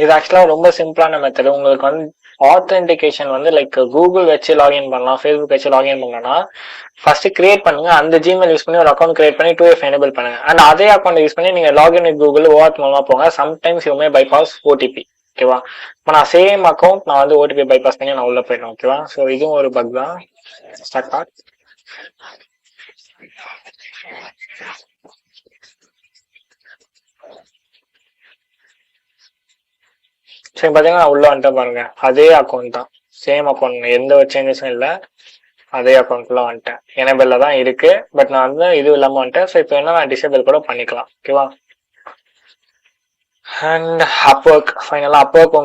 இது ஆக்சுவலா ரொம்ப சிம்பிளான மெத்தட். உங்களுக்கு வந்து ஆத்தென்டிகேஷன் வந்து லைக் கூகுள் வச்சு லாகின் பண்ணலாம், ஃபேஸ்புக் வச்சு லாகின் பண்ணலாம். ஃபர்ஸ்ட் கிரியேட் பண்ணுங்க, அந்த ஜிமெயில் யூஸ் பண்ணி ஒரு அக்கௌண்ட் கிரியேட் பண்ணி 2FA எனேபிள் பண்ணுங்க. அண்ட் அதே அக்கௌண்ட் யூஸ் பண்ணி நீங்க லாகின் வித் கூகுள் ஓஆத் மூலமா போங்க. Sometimes you may bypass OTP. ஓகேவா? இப்போ நான் சேம் அக்கௌண்ட் நான் வந்து ஓடிபி பைபாஸ் பண்ணி நான் உள்ள போயிட்டேன். ஓகேவா? ஸோ இதுவும் ஒரு பக் தான். ஸ்டார்ட். சரி பாத்தீங்கன்னா உள்ள வந்துட்டு பாருங்க, அதே அக்கௌண்ட் தான், சேம் அக்கௌண்ட், எந்த ஒரு சேஞ்சஸும் இல்லை. அதே அக்கௌண்ட்ல வந்துட்டேன், எனேபிள்ல தான் இருக்கு. பட் நான் வந்து இது இல்லாம வந்துட்டேன். ஸோ இப்போ என்ன நான் டிசேபிள் கூட பண்ணிக்கலாம். ஓகேவா? அண்ட் அப்வொர்க், ஃபைனலா அப்வொர்க்